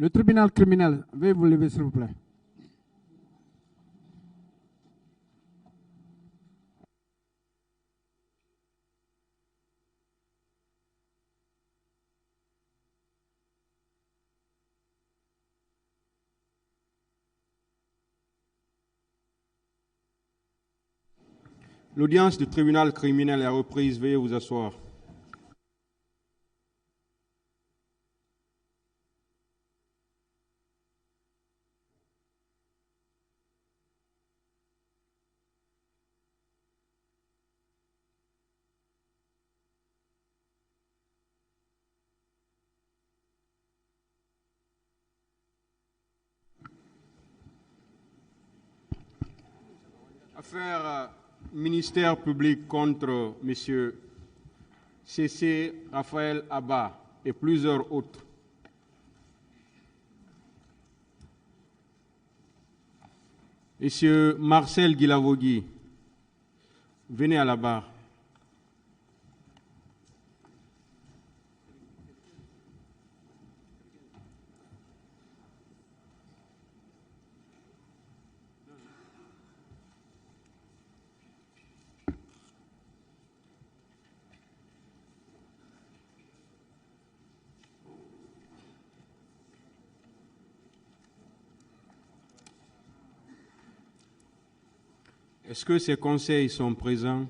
Le tribunal criminel, veuillez vous lever s'il vous plaît. L'audience du tribunal criminel est reprise. Veuillez vous asseoir. Affaire ministère public contre M. C.C. Raphaël Abba et plusieurs autres. M. Marcel Guilavogui, venez à la barre. Est-ce que ces conseils sont présents?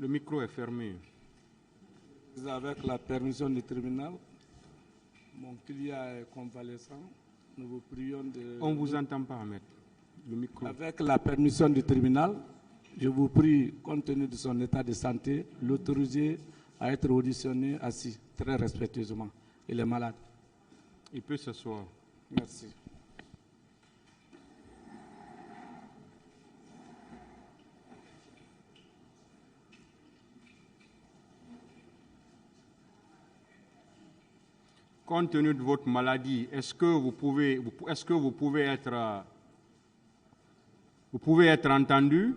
Le micro est fermé. Avec la permission du tribunal, mon client est convalescent. Nous vous prions de... On ne vous entend pas, maître. Le micro. Avec la permission du tribunal, je vous prie, compte tenu de son état de santé, l'autoriser à être auditionné assis, très respectueusement. Il est malade. Il peut s'asseoir. Merci. Compte tenu de votre maladie, est-ce que vous pouvez être entendu?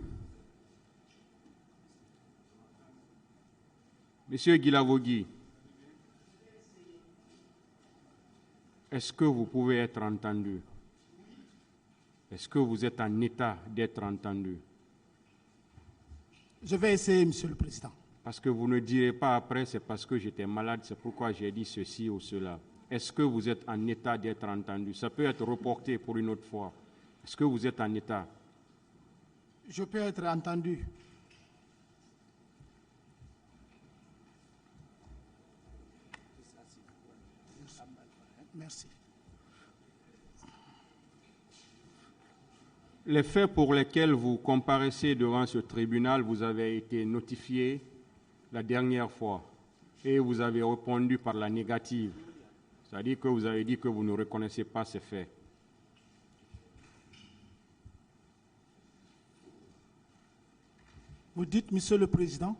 Monsieur Guilavogui, est-ce que vous pouvez être entendu? Est-ce que vous êtes en état d'être entendu? Je vais essayer, Monsieur le Président. Parce que vous ne direz pas après, c'est parce que j'étais malade, c'est pourquoi j'ai dit ceci ou cela. Est-ce que vous êtes en état d'être entendu? Ça peut être reporté pour une autre fois. Est-ce que vous êtes en état? Je peux être entendu. Merci. Les faits pour lesquels vous comparaissez devant ce tribunal, vous avez été notifié la dernière fois et vous avez répondu par la négative. C'est-à-dire que vous avez dit que vous ne reconnaissez pas ces faits. Vous dites, Monsieur le Président?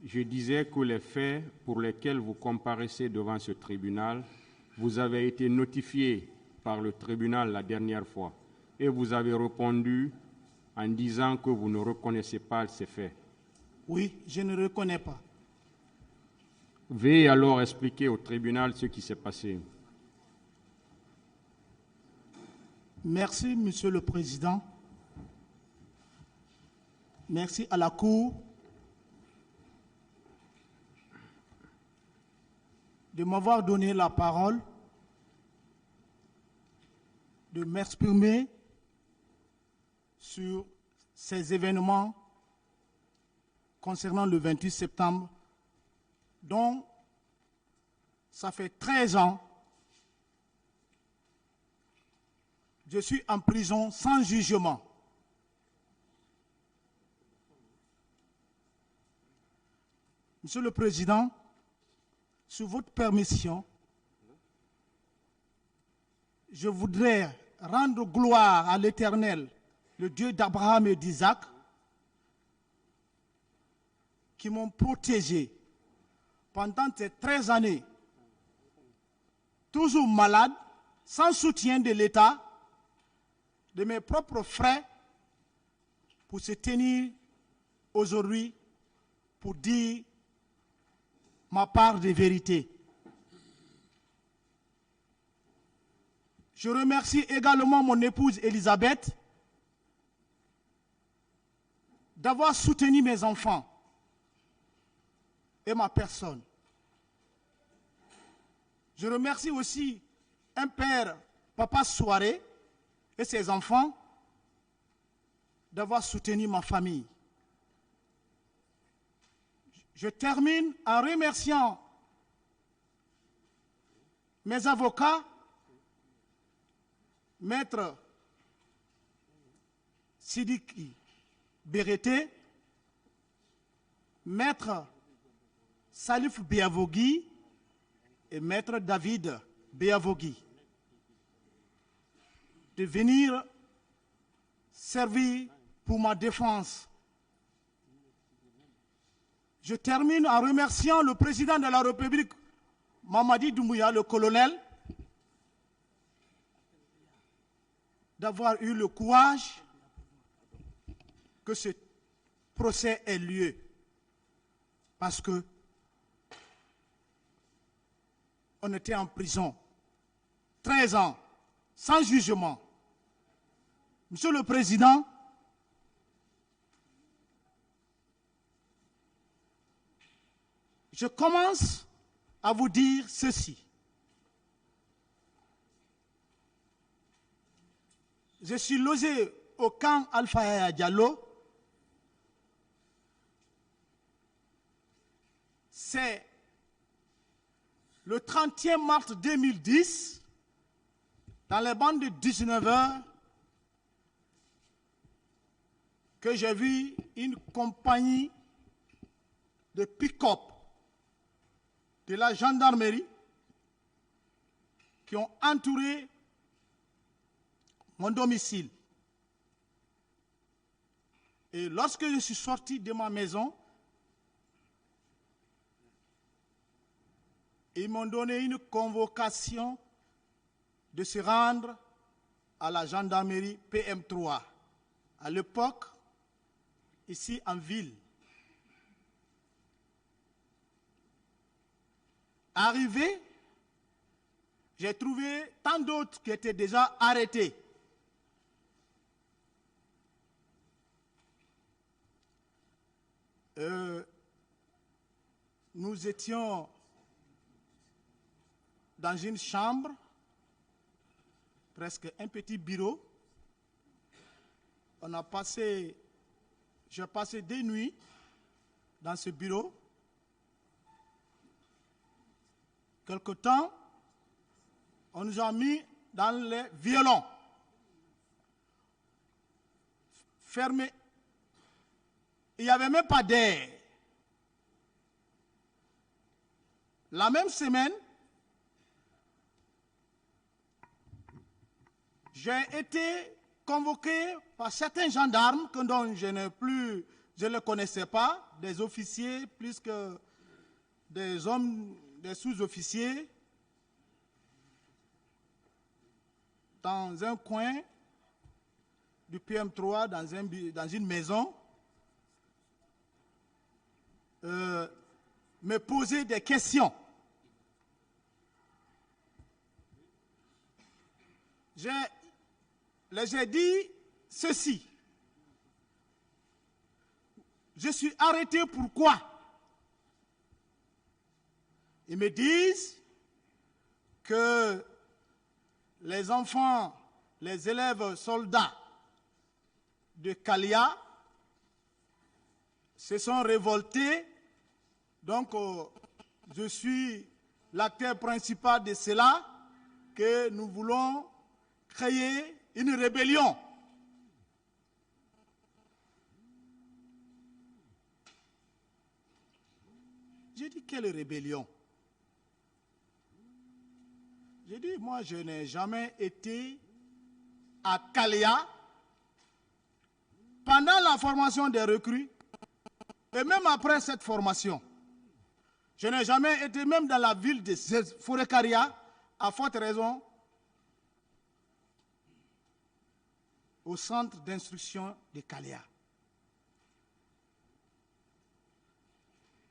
Je disais que les faits pour lesquels vous comparaissez devant ce tribunal, vous avez été notifié par le tribunal la dernière fois et vous avez répondu en disant que vous ne reconnaissez pas ces faits. Oui, je ne reconnais pas. Veuillez alors expliquer au tribunal ce qui s'est passé. Merci, Monsieur le Président. Merci à la Cour de m'avoir donné la parole, de m'exprimer sur ces événements concernant le 28 septembre, dont ça fait 13 ans, je suis en prison sans jugement. Monsieur le Président, sous votre permission, je voudrais rendre gloire à l'Éternel, le Dieu d'Abraham et d'Isaac, qui m'ont protégé pendant ces 13 années, toujours malade, sans soutien de l'État, de mes propres frais, pour se tenir aujourd'hui, pour dire ma part de vérité. Je remercie également mon épouse Elisabeth d'avoir soutenu mes enfants et ma personne. Je remercie aussi un père, Papa Soirée, et ses enfants d'avoir soutenu ma famille. Je termine en remerciant mes avocats, Maître Sidiki Bérété, Maître Salif Biavogui et Maître David Biavogui de venir servir pour ma défense. Je termine en remerciant le président de la République, Mamadi Doumbouya, le colonel, d'avoir eu le courage que ce procès ait lieu. Parce que on était en prison 13 ans, sans jugement. Monsieur le Président, je commence à vous dire ceci. Je suis logé au camp Alpha Yaya Diallo. C'est le 30e mars 2010, dans les bandes de 19 h, que j'ai vu une compagnie de pick-up de la gendarmerie qui ont entouré mon domicile. Et lorsque je suis sorti de ma maison, ils m'ont donné une convocation de se rendre à la gendarmerie PM3. À l'époque, ici en ville. Arrivé, j'ai trouvé tant d'autres qui étaient déjà arrêtés. Nous étions dans une chambre, presque un petit bureau. J'ai passé des nuits dans ce bureau. Quelque temps, on nous a mis dans les violons, fermés. Il n'y avait même pas d'air. La même semaine, j'ai été convoqué par certains gendarmes dont je ne les connaissais pas, des officiers plus que des hommes, des sous-officiers, dans un coin du PM3, dans une maison, me poser des questions. J'ai dit ceci. Je suis arrêté pourquoi? Ils me disent que les enfants, les élèves soldats de Kalia se sont révoltés. Donc, je suis l'acteur principal de cela, que nous voulons créer une rébellion. J'ai dit, quelle rébellion? J'ai dit, moi, je n'ai jamais été à Kalia pendant la formation des recrues et même après cette formation. Je n'ai jamais été même dans la ville de Forêt-Caria, à forte raison, au centre d'instruction de Caléa.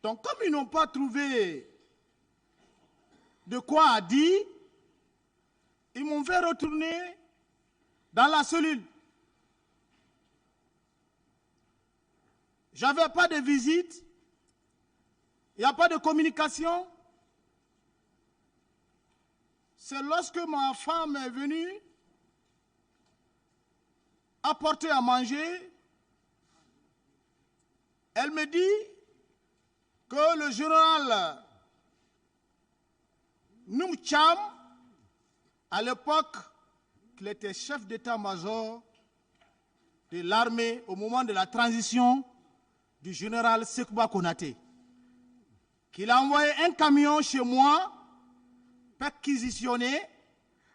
Donc, comme ils n'ont pas trouvé de quoi dire, ils m'ont fait retourner dans la cellule. Je n'avais pas de visite, il n'y a pas de communication. C'est lorsque ma femme est venue apporter à manger, elle me dit que le général Noum Cham, à l'époque, qu'il était chef d'état-major de l'armée au moment de la transition du général Sekouba Konaté, qu'il a envoyé un camion chez moi, perquisitionner,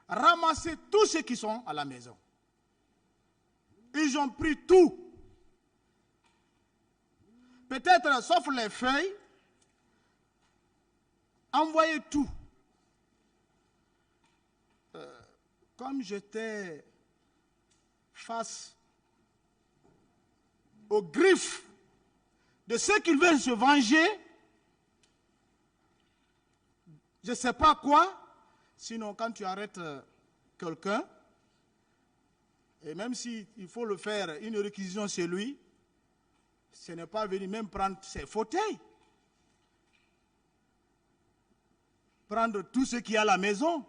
ramasser tous ceux qui sont à la maison. Ils ont pris tout. Peut-être, sauf les feuilles, envoyé tout. Comme j'étais face aux griffes de ceux qui veulent se venger, je ne sais pas quoi, sinon quand tu arrêtes quelqu'un, et même s'il faut le faire, une réquisition chez lui, ce n'est pas venir même prendre ses fauteuils, prendre tout ce qu'il y a à la maison.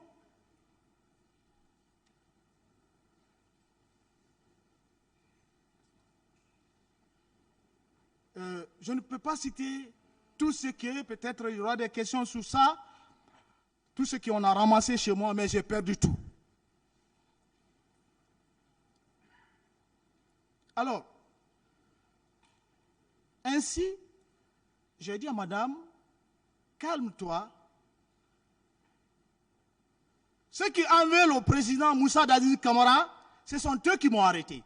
Je ne peux pas citer tout ce qui est, peut-être il y aura des questions sur ça, tout ce qu'on a ramassé chez moi, mais j'ai perdu tout. Alors, ainsi, j'ai dit à madame, calme-toi. Ceux qui en veulent au président Moussa Dadis Camara, ce sont eux qui m'ont arrêté.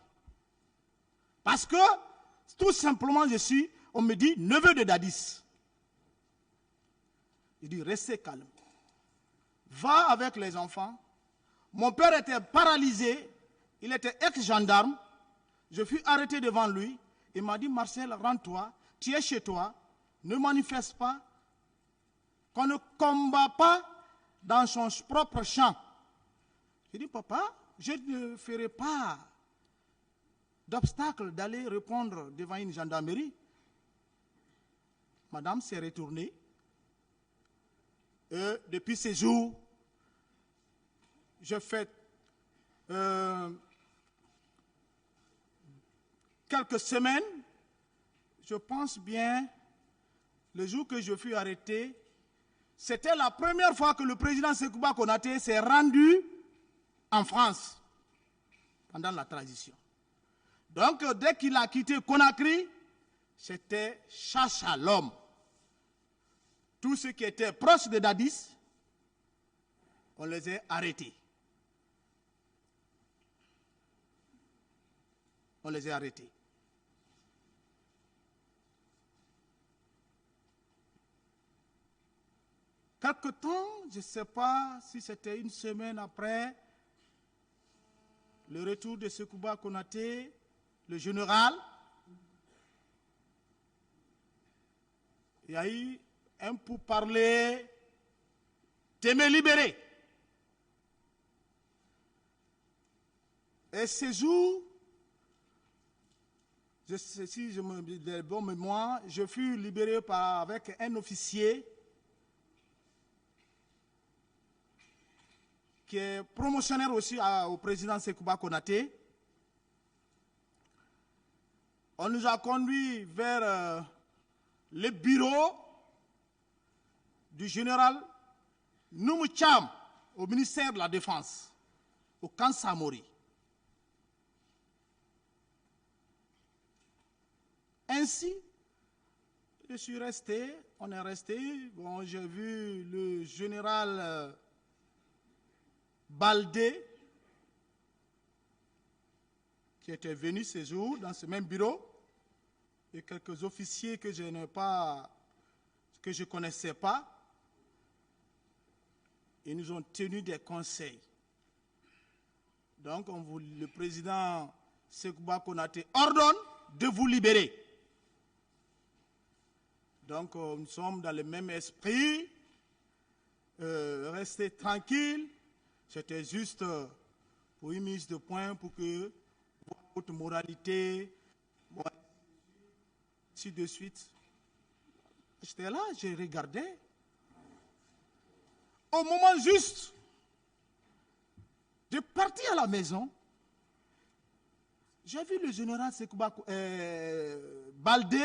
Parce que, tout simplement, on me dit, neveu de Dadis. Il dit, restez calme. Va avec les enfants. Mon père était paralysé, il était ex-gendarme. Je fus arrêté devant lui. Il m'a dit, Marcel, rends-toi, tu es chez toi, ne manifeste pas, qu'on ne combat pas dans son propre champ. J'ai dit, papa, je ne ferai pas d'obstacle d'aller répondre devant une gendarmerie. Madame s'est retournée. Et depuis ces jours, j'ai fait quelques semaines, je pense bien, le jour que je fus arrêté, c'était la première fois que le président Sekouba Konaté s'est rendu en France pendant la transition. Donc, dès qu'il a quitté Conakry, c'était chasse à l'homme. Tous ceux qui étaient proches de Dadis, on les a arrêtés. On les a arrêtés. Quelque temps, je ne sais pas si c'était une semaine après le retour de Sekouba Konaté, le général, il y a eu un pourparler de me libérer. Et ce jour, si je me dis de bonne mémoire, je fus libéré avec un officier qui est promotionnaire aussi au président Sekouba Konaté. On nous a conduits vers le bureau du général Noum Cham au ministère de la Défense, au camp Samori. Ainsi, je suis resté, on est resté. Bon, j'ai vu le général Baldé, qui était venu ce jour dans ce même bureau, et quelques officiers que je que je ne connaissais pas. Ils nous ont tenu des conseils. Donc, le président Sekouba Konaté ordonne de vous libérer. Donc, nous sommes dans le même esprit. Restez tranquille. C'était juste pour une mise de point pour que votre moralité, ainsi de suite. J'étais là, j'ai regardé. Au moment juste de partir à la maison, j'ai vu le général Sekouba Baldé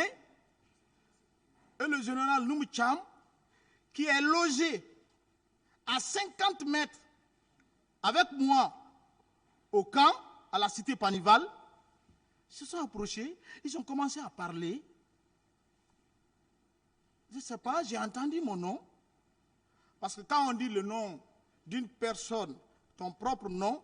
et le général Noumcham qui est logé à 50 mètres avec moi au camp, à la cité Panival. Ils se sont approchés, ils ont commencé à parler. Je ne sais pas, j'ai entendu mon nom. Parce que quand on dit le nom d'une personne, ton propre nom,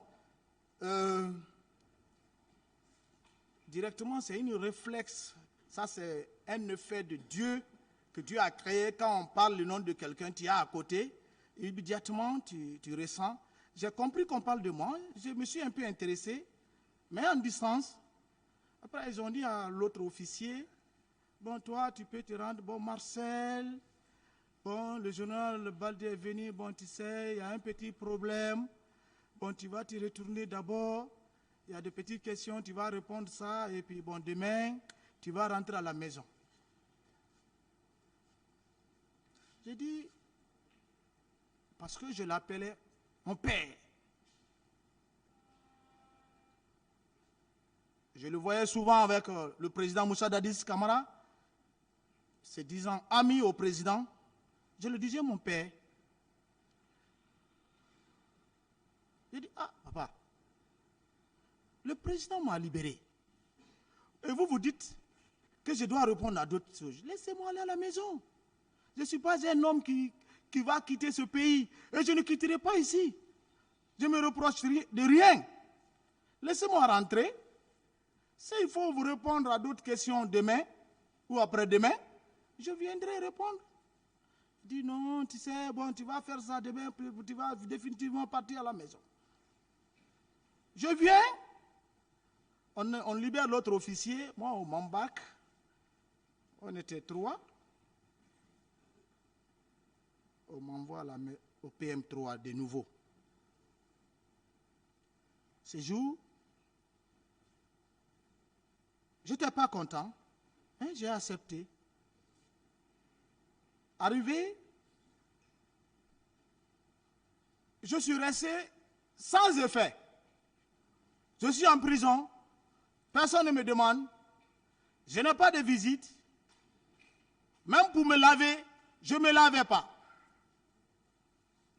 directement c'est une réflexe. Ça c'est un effet de Dieu que Dieu a créé. Quand on parle le nom de quelqu'un, tu es à côté, immédiatement tu ressens. J'ai compris qu'on parle de moi, je me suis un peu intéressé, mais en distance. Après ils ont dit à l'autre officier, bon toi tu peux te rendre, bon Marcel, bon le général Baldé est venu, bon tu sais, il y a un petit problème, bon tu vas te retourner d'abord, il y a des petites questions, tu vas répondre ça, et puis bon demain, tu vas rentrer à la maison. J'ai dit, parce que je l'appelais mon père. Je le voyais souvent avec le président Moussa Dadis Camara, se disant ami au président. Je le disais mon père. J'ai dit, ah papa, le président m'a libéré. Et vous vous dites que je dois répondre à d'autres choses. Laissez-moi aller à la maison. Je ne suis pas un homme qui va quitter ce pays. Et je ne quitterai pas ici. Je ne me reproche de rien. Laissez-moi rentrer. S'il faut vous répondre à d'autres questions demain ou après-demain, je viendrai répondre. Je dis non, tu sais, bon, tu vas faire ça demain, tu vas définitivement partir à la maison. Je viens, on libère l'autre officier, moi au Mambak, on était 3. On m'envoie au PM3 de nouveau. Ce jour, je n'étais pas content, hein, j'ai accepté. Arrivé, je suis resté sans effet. Je suis en prison, personne ne me demande, je n'ai pas de visite, même pour me laver, je ne me lavais pas.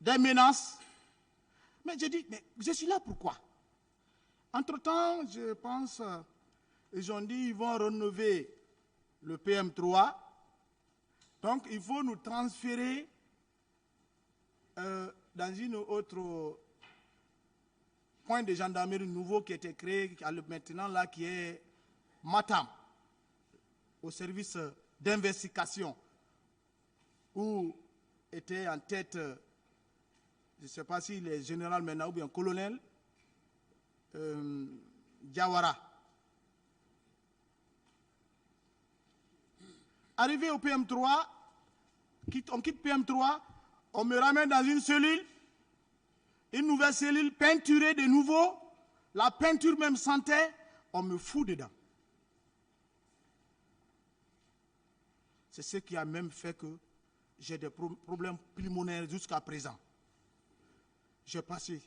Des menaces. Mais je dis, mais je suis là pourquoi? Entre-temps, je pense, ils ont dit qu'ils vont rénover le PM3. Donc, il faut nous transférer dans une autre point de gendarmerie nouveau qui a été créé maintenant là, qui est Matam, au service d'investigation, où était en tête, je ne sais pas s'il est général maintenant ou bien colonel, Diawara. Arrivé au PM3, on quitte PM3, on me ramène dans une cellule, une nouvelle cellule peinturée de nouveau, la peinture même sentait, on me fout dedans. C'est ce qui a même fait que j'ai des problèmes pulmonaires jusqu'à présent. J'ai passé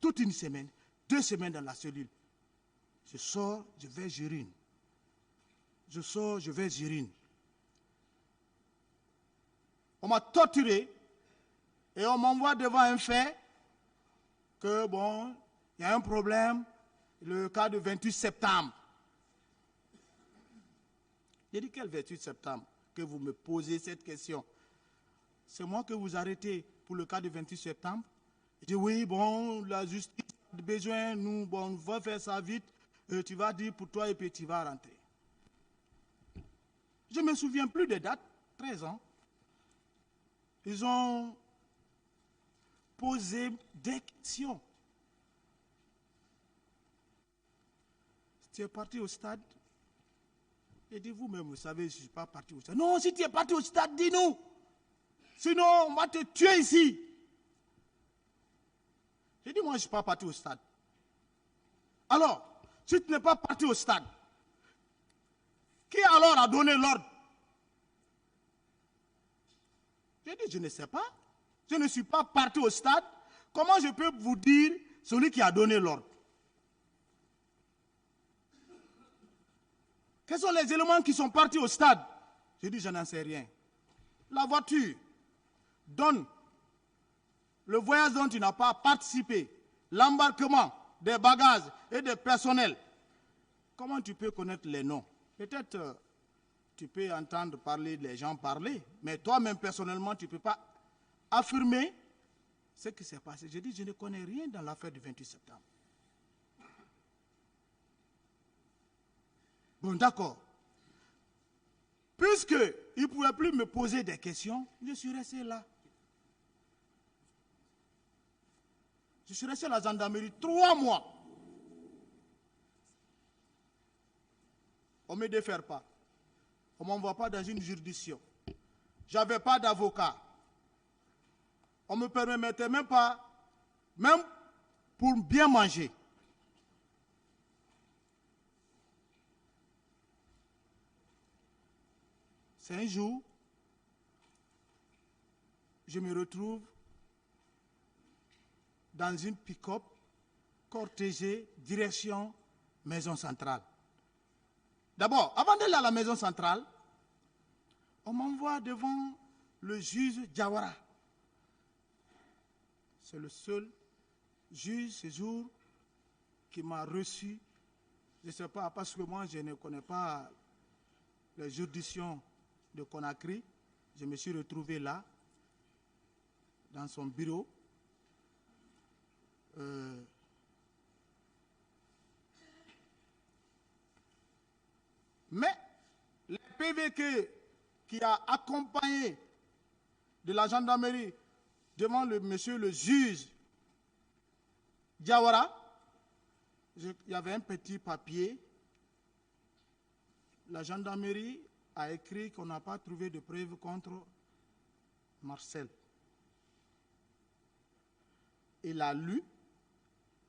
toute une semaine, 2 semaines dans la cellule. Je sors, je vais j'urine. Je sors, je vais j'urine. On m'a torturé et on m'envoie devant un fait que, bon, il y a un problème, le cas de 28 septembre. J'ai dit, quel 28 septembre que vous me posez cette question? C'est moi que vous arrêtez pour le cas de 28 septembre? Il dit, oui, bon, la justice a besoin, nous, bon, on va faire ça vite, tu vas dire pour toi et puis tu vas rentrer. Je ne me souviens plus des dates, 13 ans. ils ont posé des questions. Si tu es parti au stade, et dis vous-même, vous savez, je ne suis pas parti au stade. Non, si tu es parti au stade, dis-nous. Sinon, on va te tuer ici. J'ai dit, moi, je ne suis pas parti au stade. Alors, si tu n'es pas parti au stade, qui alors a donné l'ordre? J'ai dit, je ne sais pas. Je ne suis pas parti au stade. Comment je peux vous dire celui qui a donné l'ordre? Quels sont les éléments qui sont partis au stade? J'ai dit, je n'en sais rien. La voiture donne le voyage dont tu n'as pas participé, l'embarquement des bagages et des personnels. Comment tu peux connaître les noms? Peut-être tu peux entendre parler, les gens parler, mais toi-même personnellement, tu ne peux pas affirmer ce qui s'est passé. J'ai dit, je ne connais rien dans l'affaire du 28 septembre. Bon, d'accord. Puisqu'il ne pouvait plus me poser des questions, je suis resté là. Je suis resté à la gendarmerie 3 mois. On ne me défère pas. On ne m'envoie pas dans une juridiction. Je n'avais pas d'avocat. On ne me permettait même pas, même pour bien manger. C'est un jour, je me retrouve dans une pick-up cortégée direction Maison Centrale. D'abord, avant d'aller à la Maison Centrale, on m'envoie devant le juge Diawara. C'est le seul juge ce jour qui m'a reçu. Je ne sais pas, parce que moi je ne connais pas les juridictions de Conakry. Je me suis retrouvé là, dans son bureau. Mais les PV qui a accompagné de la gendarmerie devant monsieur le juge Diawara, il y avait un petit papier. La gendarmerie a écrit qu'on n'a pas trouvé de preuves contre Marcel. Il a lu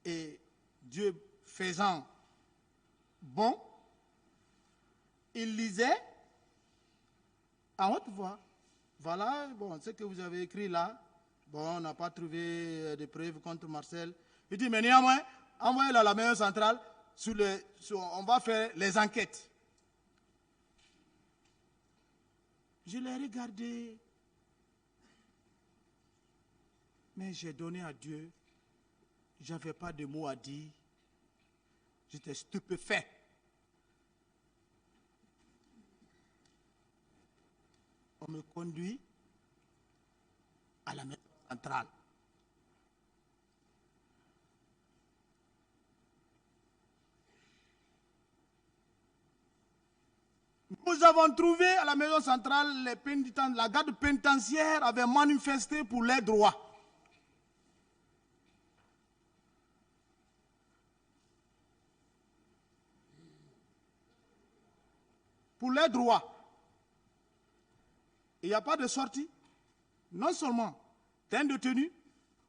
et Dieu faisant bon, il lisait à haute voix. Voilà, bon, ce que vous avez écrit là, bon, on n'a pas trouvé de preuves contre Marcel. Il dit, mais néanmoins, envoyez-le à la Maison Centrale, on va faire les enquêtes. Je l'ai regardé, mais j'ai donné à Dieu. Je n'avais pas de mots à dire. J'étais stupéfait. On me conduit à la Maison Centrale. Nous avons trouvé à la Maison Centrale, la garde pénitentiaire avait manifesté pour leurs droits. Pour leurs droits. Il n'y a pas de sortie. Non seulement d'un détenu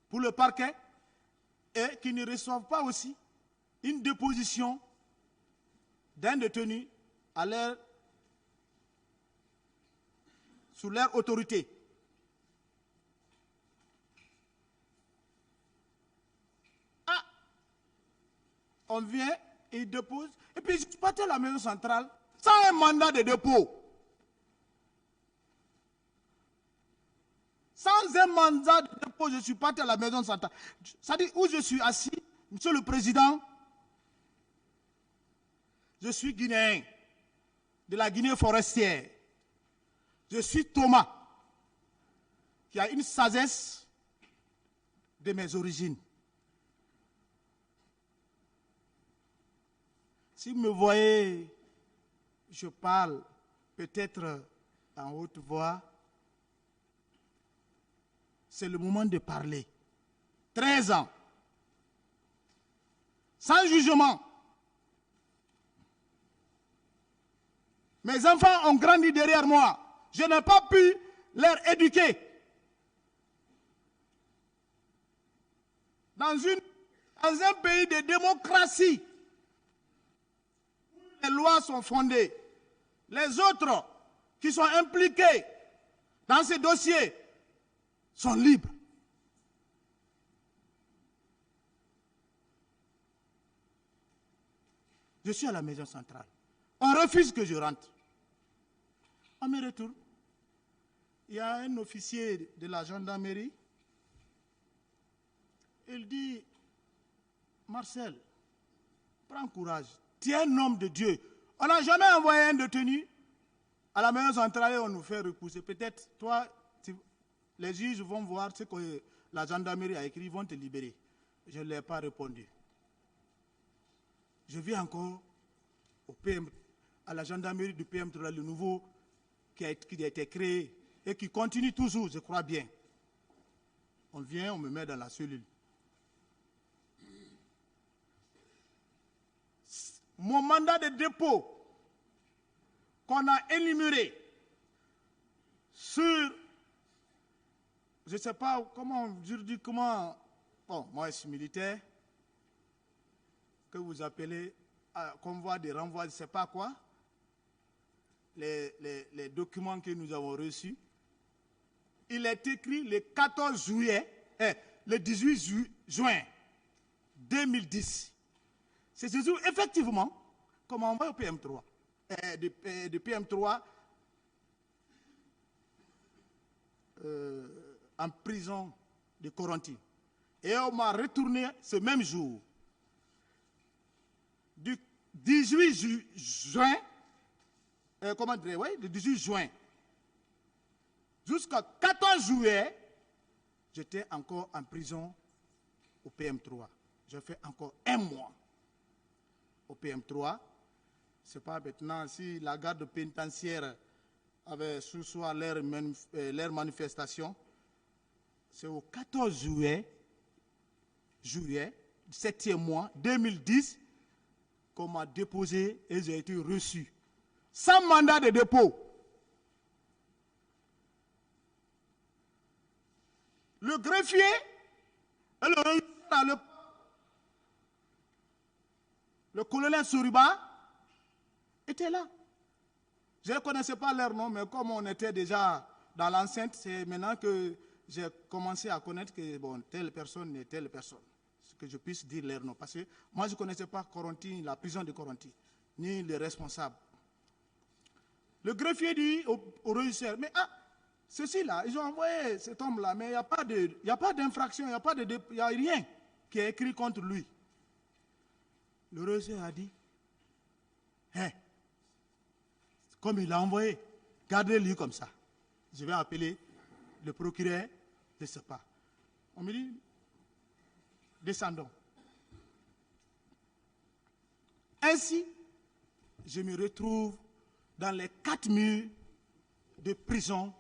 pour le parquet et qui ne reçoivent pas aussi une déposition d'un détenu à sous leur autorité. Ah, on vient, il dépose, et puis je suis parti à la Maison Centrale sans un mandat de dépôt. Sans un mandat de dépôt, je suis parti à la Maison Centrale. C'est-à-dire où je suis assis, Monsieur le Président, je suis guinéen, de la Guinée forestière. Je suis Thomas, qui a une sagesse de mes origines. Si vous me voyez, je parle peut-être en haute voix. c'est le moment de parler. 13 ans. Sans jugement. Mes enfants ont grandi derrière moi. Je n'ai pas pu leur éduquer. Dans un pays de démocratie, où les lois sont fondées, les autres qui sont impliqués dans ces dossiers sont libres. Je suis à la maison centrale. On refuse que je rentre. On me retourne. Il y a un officier de la gendarmerie. Il dit, Marcel, prends courage. Tu es un homme de Dieu. On n'a jamais envoyé un détenu à la maison centrale et on nous fait repousser. Peut-être, toi, les juges vont voir ce que la gendarmerie a écrit, ils vont te libérer. Je ne l'ai pas répondu. Je vis encore au PM, à la gendarmerie du PM3, le nouveau qui a été créé et qui continue toujours, je crois bien. On vient, on me met dans la cellule. Mon mandat de dépôt qu'on a énuméré sur, je ne sais pas comment, juridiquement, bon, moi je suis militaire, que vous appelez convoi de renvoi, je ne sais pas quoi, les documents que nous avons reçus. Il est écrit le 14 juillet, le 18 juin 2010. C'est ce jour, effectivement, qu'on m'a envoyé au PM3, de PM3 en prison de Coronti. Et on m'a retourné ce même jour, du 18 juin, comment dire, oui, le 18 juin, jusqu'au 14 juillet, j'étais encore en prison au PM3. J'ai fait encore un mois au PM3. Ce n'est pas maintenant si la garde pénitentiaire avait sous soi leur manifestation. C'est au 14 juillet, 7e mois 2010, qu'on m'a déposé et j'ai été reçu. Sans mandat de dépôt. Le greffier et le colonel Soriba étaient là. Je ne connaissais pas leur nom, mais comme on était déjà dans l'enceinte, c'est maintenant que j'ai commencé à connaître que bon, telle personne et telle personne. Ce que je puisse dire leur nom. Parce que moi, je ne connaissais pas Coronti, la prison de Coronti, ni les responsables. Le greffier dit au régisseur, mais ceci-là, ils ont envoyé cet homme-là, mais il n'y a pas d'infraction, il n'y a rien qui est écrit contre lui. Le régisseur a dit, comme il l'a envoyé, gardez-le comme ça. Je vais appeler le procureur, je ne sais pas. On me dit, descendons. Ainsi, je me retrouve dans les 4 murs de prison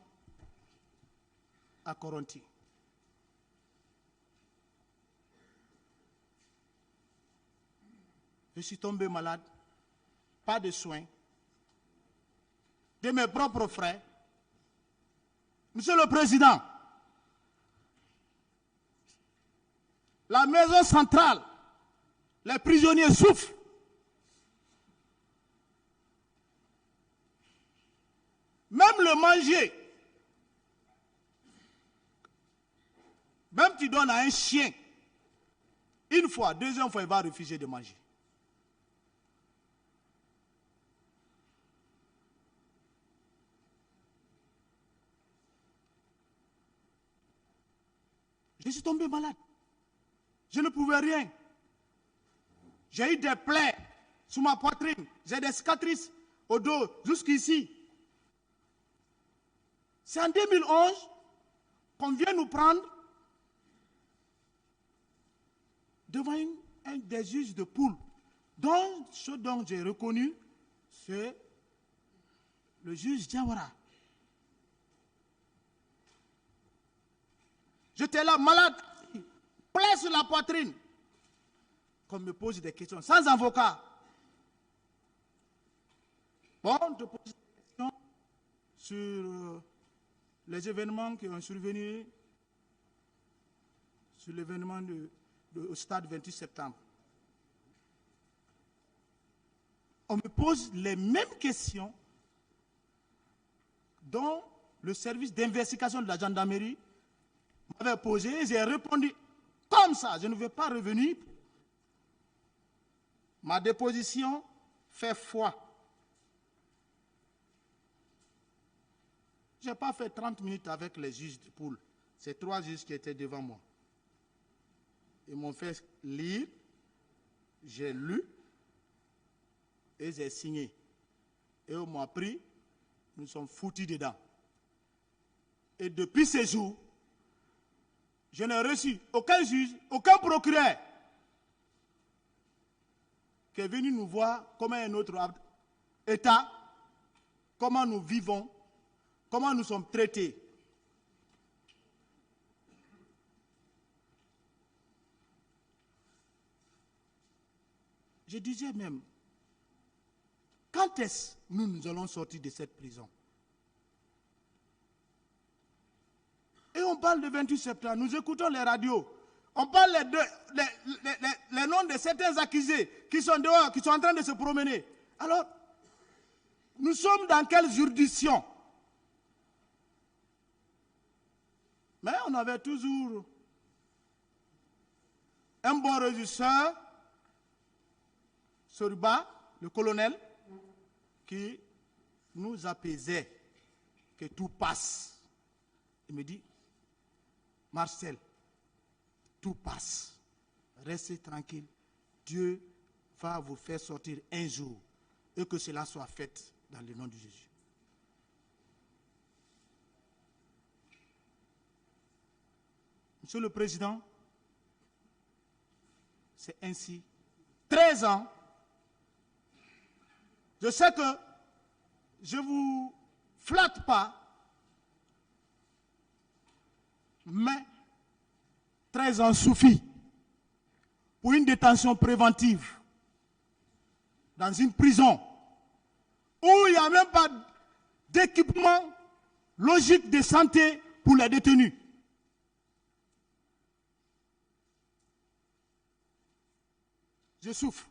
à Coronti. Je suis tombé malade, pas de soins, de mes propres frères. Monsieur le Président, la maison centrale, les prisonniers souffrent. Même le manger, même tu donnes à un chien, une fois, deuxième fois, il va refuser de manger. Je suis tombé malade. Je ne pouvais rien. J'ai eu des plaies sur ma poitrine. J'ai des cicatrices au dos, jusqu'ici. C'est en 2011 qu'on vient nous prendre devant un des juges de poule. Donc, ce dont j'ai reconnu, c'est le juge Diawara. J'étais là, malade, plein sur la poitrine. Qu'on me pose des questions, sans avocat. Bon, on te pose des questions sur les événements qui ont survenu sur l'événement au stade 28 septembre. On me pose les mêmes questions dont le service d'investigation de la gendarmerie m'avait posé et j'ai répondu comme ça. Je ne vais pas revenir. Ma déposition fait foi. Je n'ai pas fait 30 minutes avec les juges de poule. C'est 3 juges qui étaient devant moi. Ils m'ont fait lire, j'ai lu et j'ai signé. Et on m'a pris, nous sommes foutus dedans. Et depuis ces jours, je n'ai reçu aucun juge, aucun procureur qui est venu nous voir comment est notre État, comment nous vivons, comment nous sommes traités. Je disais même, quand est-ce que nous allons sortir de cette prison? Et on parle de 28 septembre, nous écoutons les radios, on parle les noms de certains accusés qui sont dehors, qui sont en train de se promener. Alors, nous sommes dans quelle juridiction? Mais on avait toujours un bon régisseur, Soriba, le colonel, qui nous apaisait, que tout passe. Il me dit, Marcel, tout passe. Restez tranquille. Dieu va vous faire sortir un jour et que cela soit fait dans le nom de Jésus. Monsieur le Président, c'est ainsi. 13 ans. Je sais que je ne vous flatte pas, mais 13 ans suffit pour une détention préventive dans une prison où il n'y a même pas d'équipement logique de santé pour les détenus. Je souffre.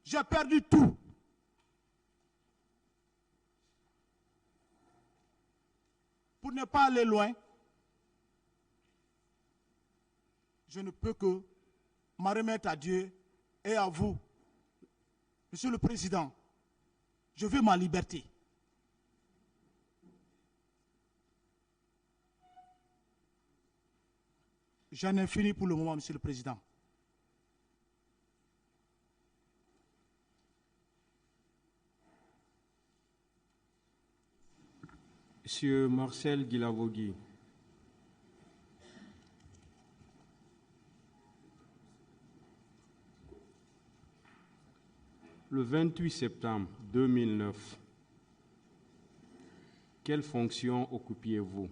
J'ai perdu tout. Pour ne pas aller loin, je ne peux que m'en remettre à Dieu et à vous. Monsieur le Président, je veux ma liberté. J'en ai fini pour le moment, Monsieur le Président. Monsieur Marcel Guilavogui, le 28 septembre 2009, quelle fonction occupiez-vous?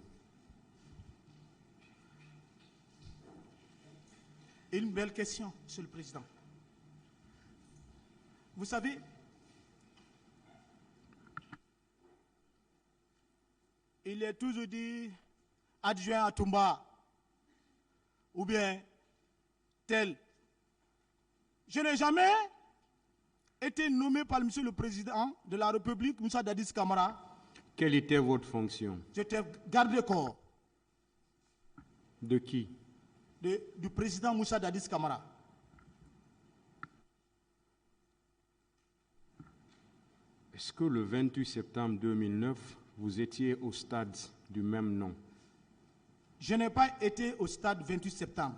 Une belle question, Monsieur le Président. Vous savez, il est toujours dit adjoint à Toumba ou bien tel. Je n'ai jamais été nommé par Monsieur le Président de la République, Moussa Dadis Camara. Quelle était votre fonction? J'étais garde-corps. De qui? Du président Moussa Dadis Camara. Est-ce que le 28 septembre 2009, vous étiez au stade du même nom? Je n'ai pas été au stade 28 septembre.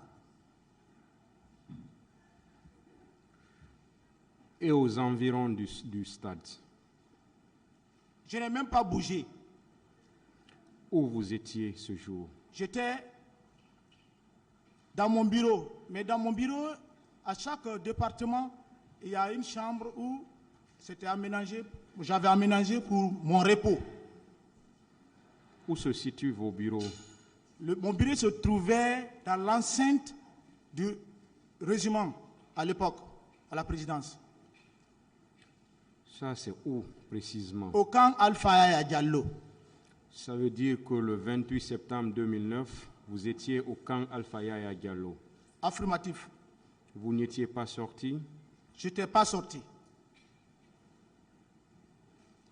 Et aux environs du stade? Je n'ai même pas bougé. Où vous étiez ce jour? J'étais dans mon bureau. Mais dans mon bureau, à chaque département, il y a une chambre où c'était aménagé, j'avais aménagé pour mon repos. Où se situent vos bureaux? Mon bureau se trouvait dans l'enceinte du régiment à l'époque, à la présidence. Ça, c'est où précisément? Au camp Alpha Yaya Diallo. Ça veut dire que le 28 septembre 2009, vous étiez au camp Alpha Yaya Diallo. Affirmatif. Vous n'étiez pas sorti? Je n'étais pas sorti.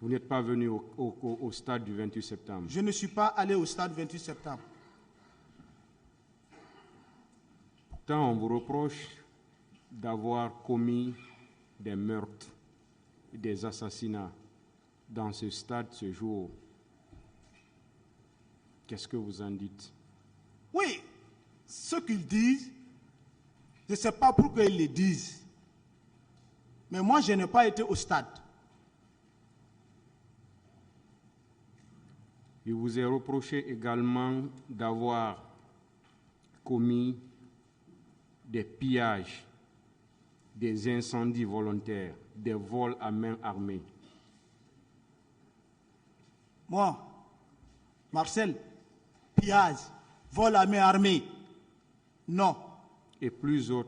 Vous n'êtes pas venu au stade du 28 septembre? Je ne suis pas allé au stade 28 septembre. Pourtant, on vous reproche d'avoir commis des meurtres, des assassinats dans ce stade ce jour. Qu'est-ce que vous en dites? Oui, ce qu'ils disent, je ne sais pas pourquoi ils le disent. Mais moi, je n'ai pas été au stade. Il vous est reproché également d'avoir commis des pillages, des incendies volontaires, des vols à main armée. Moi, Marcel, pillage, vol à main armée, non. Et plusieurs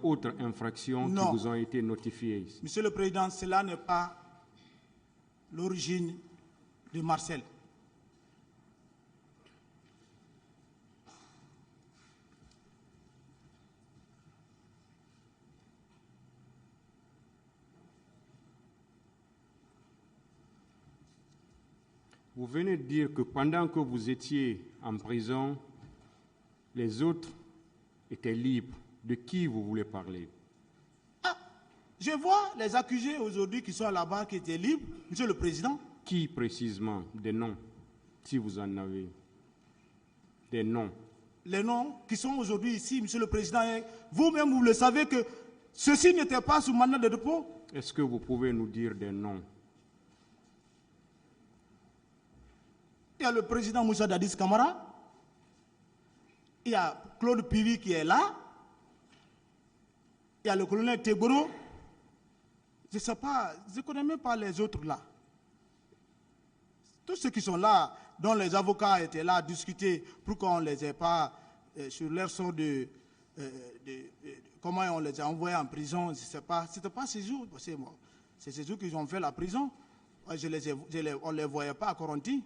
autres infractions Non. qui vous ont été notifiées ici. Monsieur le Président, cela n'est pas l'origine de Marcel. Vous venez de dire que pendant que vous étiez en prison, les autres étaient libres. De qui vous voulez parler? Je vois les accusés aujourd'hui qui sont là-bas, qui étaient libres, Monsieur le Président. Qui précisément? Des noms, si vous en avez. Des noms. Les noms qui sont aujourd'hui ici, Monsieur le Président, vous-même, vous le savez que ceux-ci n'étaient pas sous mandat de dépôt. Est-ce que vous pouvez nous dire des noms? Il y a le président Moussa Dadis Camara. Il y a Claude Pivi qui est là. Il y a le colonel Teboro. Je ne sais pas, je ne connais même pas les autres là. Tous ceux qui sont là, dont les avocats étaient là à discuter pour qu'on ne les ait pas sur leur sort de comment on les a envoyés en prison, je ne sais pas. Ce n'était pas ces jours, c'est ces jours qu'ils ont fait la prison. On ne les voyait pas à Coronti.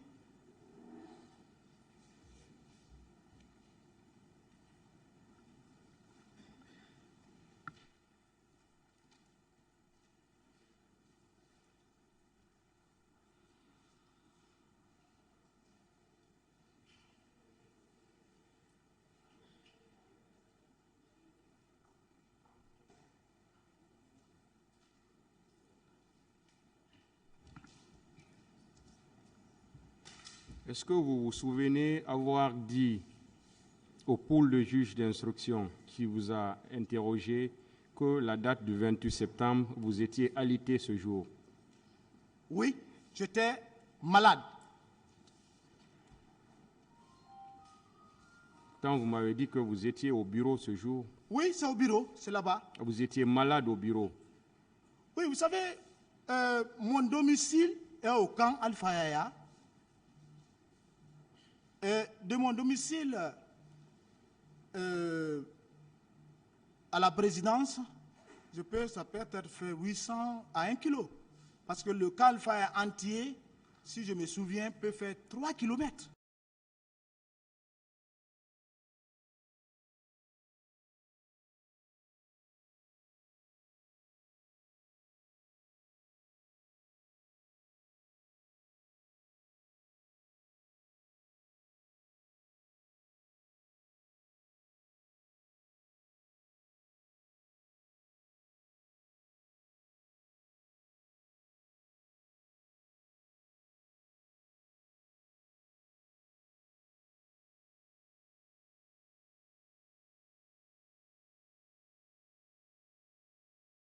Est-ce que vous vous souvenez avoir dit au pôle de juge d'instruction qui vous a interrogé que la date du 28 septembre, vous étiez alité ce jour? Oui, j'étais malade. Quand vous m'avez dit que vous étiez au bureau ce jour, Oui, c'est au bureau, c'est là-bas. vous étiez malade au bureau. Oui, vous savez, mon domicile est au camp Alpha Yaya. De mon domicile à la présidence, ça peut être fait 800 à 1 kilo. Parce que le camp Alpha Yaya entier, si je me souviens, peut faire 3 kilomètres.